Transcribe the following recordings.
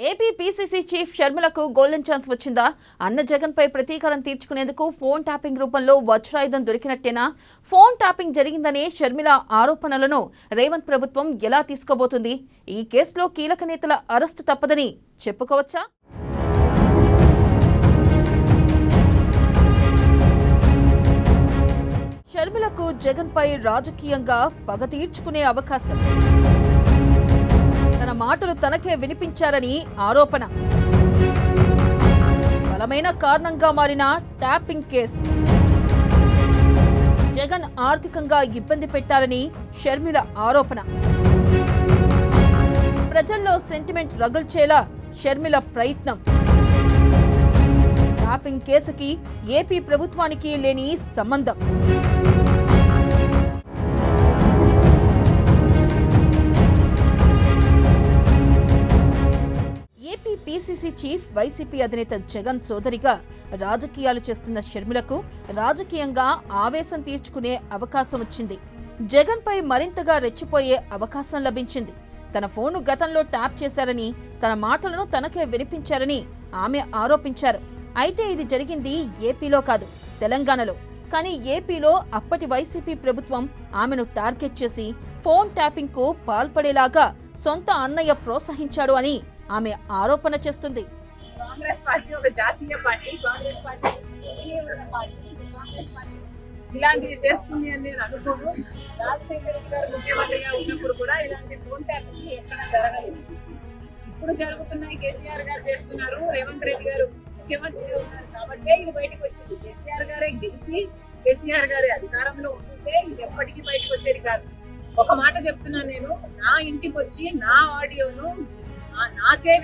AP PCC chief షర్మిలకు golden chance వచ్చిందా? అన్న జగన్ పై ప్రతీకారం తీర్చుకునేందుకు ఫోన్ ట్యాపింగ్ రూపంలో వజ్రాయుధం దొరికినట్టేనా? ఫోన్ ట్యాపింగ్ జరిగిందనే షర్మిల ఆరోపణలను రేవంత్ ప్రభుత్వం ఎలా తీసుకోబోతుంది? ఈ కేసులో కీలక నేతల అరెస్టు తప్పదని చెప్పుకోవచ్చా? షర్మిలకు జగన్ పై రాజకీయంగా పగ తీర్చుకునే అవకాశం. తన మాటలు తనకే వినిపించారని ఆరోపణ. బలమైన కారణంగా మారిన ట్యాపింగ్ కేసు. జగన్ ఆర్థికంగా ఇబ్బంది పెట్టాలని షర్మిల ఆరోపణ. ప్రజల్లో సెంటిమెంట్ రగుల్చేలా షర్మిల ప్రయత్నం. ట్యాపింగ్ కేసుకి ఏపీ ప్రభుత్వానికి లేని సంబంధం. ఏపీ పీసీసీ చీఫ్ వైసీపీ అధినేత జగన్ సోదరిగా రాజకీయాలు చేస్తున్న షర్మిలకు రాజకీయంగా ఆవేశం తీర్చుకునే అవకాశం వచ్చింది. జగన్ పై మరింతగా రెచ్చిపోయే అవకాశం లభించింది. తన ఫోన్ను గతంలో ట్యాప్ చేశారని, తన మాటలను తనకే వినిపించారని ఆమె ఆరోపించారు. అయితే ఇది జరిగింది ఏపీలో కాదు, తెలంగాణలో. కానీ ఏపీలో అప్పటి వైసీపీ ప్రభుత్వం ఆమెను టార్గెట్ చేసి ఫోన్ ట్యాపింగ్ కు పాల్పడేలాగా సొంత అన్నయ్య ప్రోత్సహించాడు అని ఆమె ఆరోపణ చేస్తుంది. కాంగ్రెస్ పార్టీ ఒక జాతీయ పార్టీ, కాంగ్రెస్ పార్టీ ఇలాంటివి చేస్తుంది అని నేను అనుకోను. రాజశేఖర రెడ్డి గారు ముఖ్యమంత్రిగా ఉన్నప్పుడు కూడా ఇలాంటి ఫోన్ ట్యాపింగ్ ఎక్కడ జరగలేదు. ఇప్పుడు జరుగుతున్నాయి. కేసీఆర్ గారు చేస్తున్నారు, రేవంత్ రెడ్డి గారు ముఖ్యమంత్రిగా ఉన్నారు కాబట్టే ఇది బయటకు వచ్చింది. కేసీఆర్ గారే గెలిచి కేసీఆర్ గారి అధికారంలో ఉంటే ఇది ఎప్పటికీ బయటకు వచ్చేది కాదు. ఒక మాట చెప్తున్నాను, నేను నా ఇంటికి వచ్చి నా ఆడియోను నాకే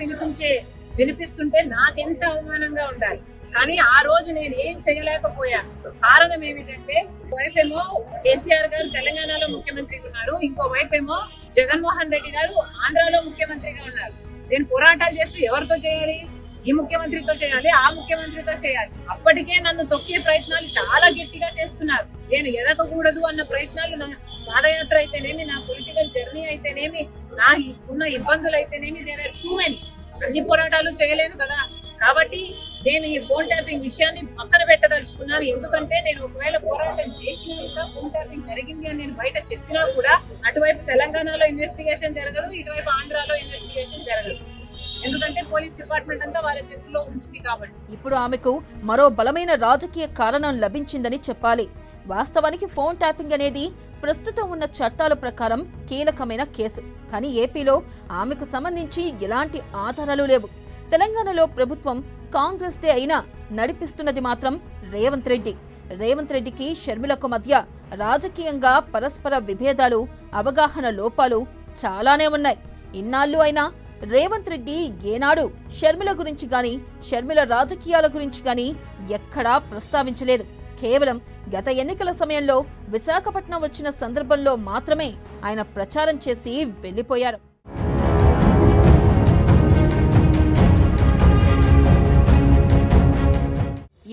వినిపిస్తుంటే నాకెంత అవమానంగా ఉండాలి. కానీ ఆ రోజు నేను ఏం చేయలేకపోయాను. కారణం ఏమిటంటే, వైపేమో కేసీఆర్ గారు తెలంగాణలో ముఖ్యమంత్రిగా ఉన్నారు, ఇంకో వైపేమో జగన్మోహన్ రెడ్డి గారు ఆంధ్రాలో ముఖ్యమంత్రిగా ఉన్నారు. నేను పోరాటాలు చేస్తూ ఎవరితో చేయాలి? ఈ ముఖ్యమంత్రితో చేయాలి, ఆ ముఖ్యమంత్రితో చేయాలి. అప్పటికే నన్ను తొక్కే ప్రయత్నాలు చాలా గట్టిగా చేస్తున్నారు. నేను ఎదగకూడదు అన్న ప్రయత్నాలు, నా పాదయాత్ర అయితేనేమి, నా పొలిటికల్ జర్నీ అయితేనేమి, నా ఉన్న ఇబ్బందులు అయితేనేమి, టూ మెనీ. అన్ని పోరాటాలు చేయలేను కదా. కాబట్టి నేను ఈ ఫోన్ ట్యాపింగ్ విషయాన్ని పక్కన పెట్టదలుచుకున్నాను. ఎందుకంటే నేను ఒకవేళ పోరాటం చేసినాక ఫోన్ ట్యాపింగ్ జరిగింది అని నేను బయట చెప్పినా కూడా అటువైపు తెలంగాణలో ఇన్వెస్టిగేషన్ జరగదు, ఇటువైపు ఆంధ్రాలో ఇన్వెస్టిగేషన్ జరగదు. ఎందుకంటే పోలీస్ డిపార్ట్మెంట్ అంతా వాళ్ళ చేతుల్లో ఉంటుంది కాబట్టి. ఇప్పుడు ఆమెకు మరో బలమైన రాజకీయ కారణం లభించిందని చెప్పాలి. వాస్తవానికి ఫోన్ ట్యాపింగ్ అనేది ప్రస్తుతం ఉన్న చట్టాల ప్రకారం కీలకమైన కేసు. కానీ ఏపీలో ఆమెకు సంబంధించి ఎలాంటి ఆధారాలు లేవు. తెలంగాణలో ప్రభుత్వం కాంగ్రెస్దే అయినా నడిపిస్తున్నది మాత్రం రేవంత్ రెడ్డి. రేవంత్ రెడ్డికి షర్మిలకు మధ్య రాజకీయంగా పరస్పర విభేదాలు, అవగాహన లోపాలు చాలానే ఉన్నాయి. ఇన్నాళ్ళు అయినా రేవంత్ రెడ్డి ఏనాడు షర్మిల గురించి గాని, షర్మిల రాజకీయాల గురించి గాని ఎక్కడా ప్రస్తావించలేదు. కేవలం గత ఎన్నికల సమయంలో విశాఖపట్నం వచ్చిన సందర్భంలో మాత్రమే ఆయన ప్రచారం చేసి వెళ్లిపోయారు.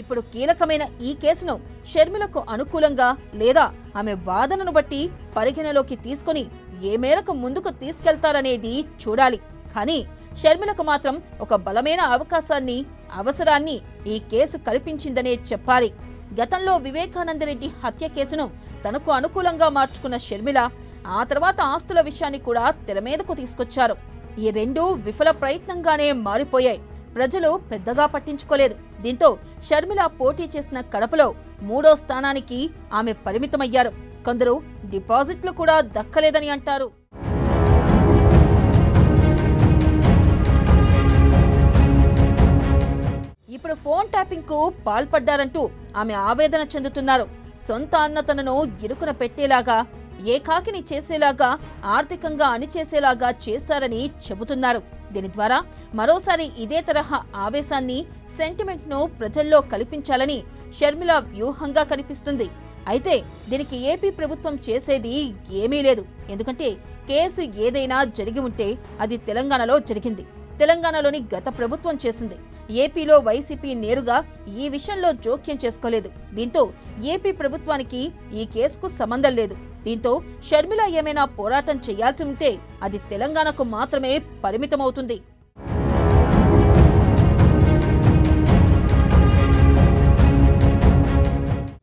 ఇప్పుడు కీలకమైన ఈ కేసును షర్మిలకు అనుకూలంగా లేదా ఆమె వాదనను బట్టి పరిగణలోకి తీసుకుని ఏ మేరకు ముందుకు తీసుకెళ్తారనేది చూడాలి. కానీ షర్మిలకు మాత్రం ఒక బలమైన అవసరాన్ని ఈ కేసు కల్పించిందనే చెప్పాలి. గతంలో వివేకానందరెడ్డి హత్య కేసును తనకు అనుకూలంగా మార్చుకున్న షర్మిల ఆ తర్వాత ఆస్తుల విషయాన్ని కూడా తెరమీదకు తీసుకొచ్చారు. ఈ రెండూ విఫల ప్రయత్నంగానే మారిపోయాయి. ప్రజలు పెద్దగా పట్టించుకోలేదు. దీంతో షర్మిల పోటీ చేసిన కడపలో 3వ స్థానానికి ఆమె పరిమితమయ్యారు. కొందరు డిపాజిట్లు కూడా దక్కలేదని అంటారు. ఇప్పుడు ఫోన్ ట్యాపింగ్ కు పాల్పడ్డారంటూ ఆమె ఆవేదన చెందుతున్నారు. సొంత అన్న తనను ఇరుకున పెట్టేలాగా, ఏకాకిని చేసేలాగా, ఆర్థికంగా అణిచేసేలాగా చేశారని చెబుతున్నారు. దీని ద్వారా మరోసారి ఇదే తరహా ఆవేశాన్ని, సెంటిమెంట్ ను ప్రజల్లో కల్పించాలని షర్మిల వ్యూహంగా కనిపిస్తుంది. అయితే దీనికి ఏపీ ప్రభుత్వం చేసేది ఏమీ లేదు. ఎందుకంటే కేసు ఏదైనా జరిగి ఉంటే అది తెలంగాణలో జరిగింది, తెలంగాణలోని గత ప్రభుత్వం చేసింది. ఏపీలో వైసీపీ నేరుగా ఈ విషయంలో జోక్యం చేసుకోలేదు. దీంతో ఏపీ ప్రభుత్వానికి ఈ కేసుకు సంబంధం లేదు. దీంతో షర్మిల ఏమైనా పోరాటం చేయాల్సి ఉంటే అది తెలంగాణకు మాత్రమే పరిమితమవుతుంది.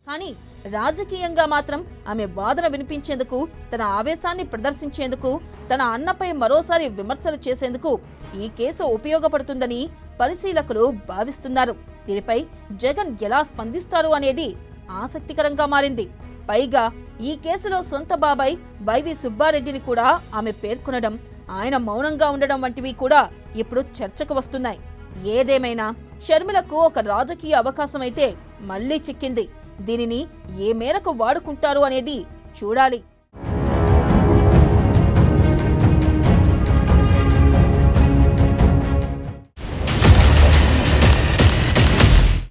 కానీ రాజకీయంగా మాత్రం ఆమె వాదన వినిపించేందుకు, తన ఆవేశాన్ని ప్రదర్శించేందుకు, తన అన్నపై మరోసారి విమర్శలు చేసేందుకు ఈ కేసు ఉపయోగపడుతుందని పరిశీలకులు భావిస్తున్నారు. దీనిపై జగన్ ఎలా స్పందిస్తారు అనేది ఆసక్తికరంగా మారింది. పైగా ఈ కేసులో సొంత బాబాయ్ వైవి సుబ్బారెడ్డిని కూడా ఆమె పేర్కొనడం, ఆయన మౌనంగా ఉండడం వంటివి కూడా ఇప్పుడు చర్చకు వస్తున్నాయి. ఏదేమైనా షర్మిలకు ఒక రాజకీయ అవకాశమైతే మళ్లీ చిక్కింది. దీనిని ఏ మేరకు వాడుకుంటారు అనేది చూడాలి.